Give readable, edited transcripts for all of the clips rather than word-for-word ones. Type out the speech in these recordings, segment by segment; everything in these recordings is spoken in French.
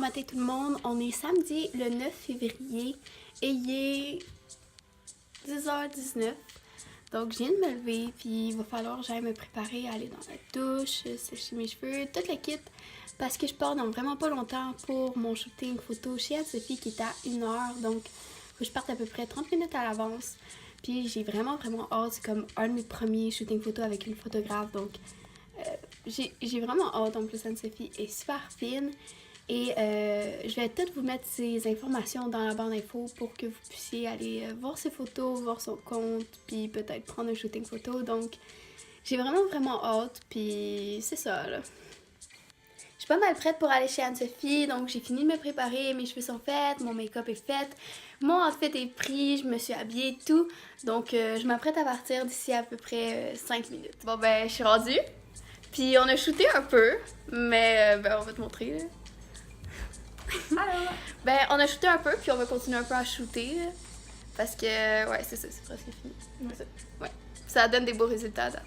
matin tout le monde, on est samedi le 9 février et il est 10h19. Donc je viens de me lever puis il va falloir que j'aille me préparer à aller dans la douche, sécher mes cheveux, tout le kit. Parce que je pars dans vraiment pas longtemps pour mon shooting photo chez Anne-Sophie qui est à 1h. Donc faut que je parte à peu près 30 minutes à l'avance. Puis j'ai vraiment hâte, c'est comme un de mes premiers shootings photo avec une photographe. Donc j'ai vraiment hâte. En plus, Anne-Sophie est super fine. Et je vais peut-être vous mettre ces informations dans la barre d'infos pour que vous puissiez aller voir ses photos, voir son compte, puis peut-être prendre un shooting photo. Donc, j'ai vraiment hâte, puis c'est ça, là. Je suis pas mal prête pour aller chez Anne-Sophie, donc j'ai fini de me préparer, mes cheveux sont faits, mon make-up est fait, mon outfit est pris, je me suis habillée et tout. Donc, je m'apprête à partir d'ici à peu près 5 minutes. Bon, ben, je suis rendue. Puis on a shooté un peu, mais on va te montrer, là. Alors, ben, on a shooté un peu, puis on va continuer un peu à shooter, là, parce que, ouais, c'est ça, c'est presque fini. C'est ça. Ouais, ça donne des beaux résultats à date.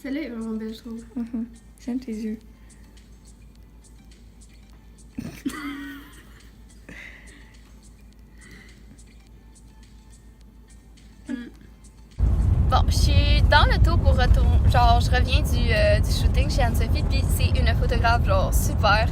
Celle-là est vraiment belle, je trouve. J'aime tes yeux. Bon, je suis dans l'auto pour retourner. Genre, je reviens du shooting chez Anne-Sophie, puis c'est une photographe, genre, super.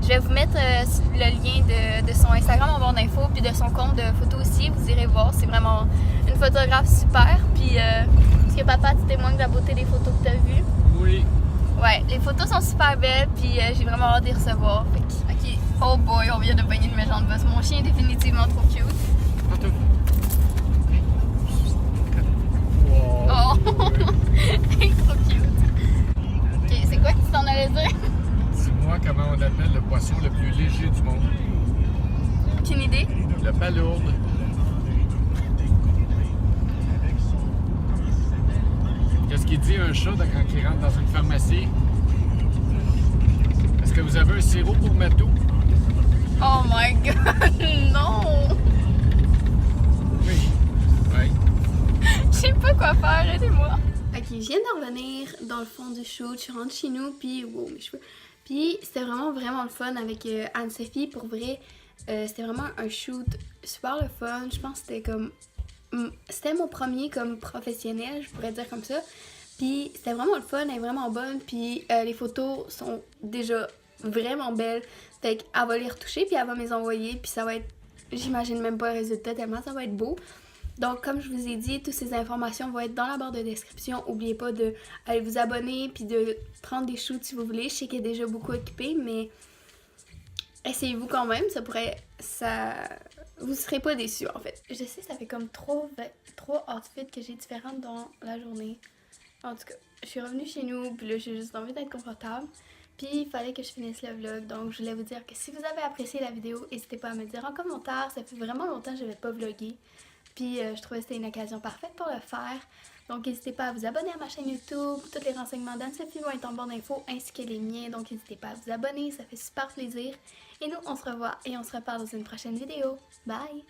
Je vais vous mettre le lien de son Instagram en barre d'infos, puis de son compte de photo aussi. Vous irez voir, c'est vraiment une photographe super. Puis, est-ce que papa, tu témoignes de la beauté des photos que tu as vues? Oui. Ouais, les photos sont super belles, puis j'ai vraiment hâte d'y recevoir. Fait que, ok, oh boy, on vient de baigner de méchant de boss. Mon chien est définitivement trop cute. Attends. Oh! Il est trop cute. Ok, c'est quoi que tu t'en allais dire? Dis-moi comment on appelle le poisson le plus léger du monde. Aucune idée? Le palourde. Qu'est-ce qu'il dit un chat quand il rentre dans une pharmacie? Est-ce que vous avez un sirop pour matou? Oh my god, non! Oui. Oui. Je sais pas quoi faire, aidez-moi! Ok, je viens de revenir dans le fond du shoot, je rentre chez nous, puis wow, mes cheveux. Puis c'était vraiment le fun avec Anne-Sophie, pour vrai. C'était vraiment un shoot super le fun, je pense que c'était comme... C'était mon premier comme professionnel, je pourrais dire comme ça. Puis c'était vraiment le fun, elle est vraiment bonne, puis les photos sont déjà vraiment belles. Fait qu'elle va les retoucher, puis elle va me les envoyer, puis ça va être... J'imagine même pas le résultat tellement ça va être beau. Donc, comme je vous ai dit, toutes ces informations vont être dans la barre de description. N'oubliez pas d'aller vous abonner puis de prendre des shoots si vous voulez. Je sais qu'elle est déjà beaucoup occupée, mais essayez-vous quand même. Vous serez pas déçus, en fait. Je sais, ça fait comme trois outfits que j'ai différentes dans la journée. En tout cas, je suis revenue chez nous, puis là, j'ai juste envie d'être confortable. Puis, il fallait que je finisse le vlog. Donc, je voulais vous dire que si vous avez apprécié la vidéo, n'hésitez pas à me dire en commentaire. Ça fait vraiment longtemps que je n'avais pas vlogué. Puis je trouvais que c'était une occasion parfaite pour le faire. Donc n'hésitez pas à vous abonner à ma chaîne YouTube. Tous les renseignements d'Anne-Sophie vont être en barre d'infos ainsi que les miens. Donc n'hésitez pas à vous abonner, ça fait super plaisir. Et nous, on se revoit et on se reparle dans une prochaine vidéo. Bye!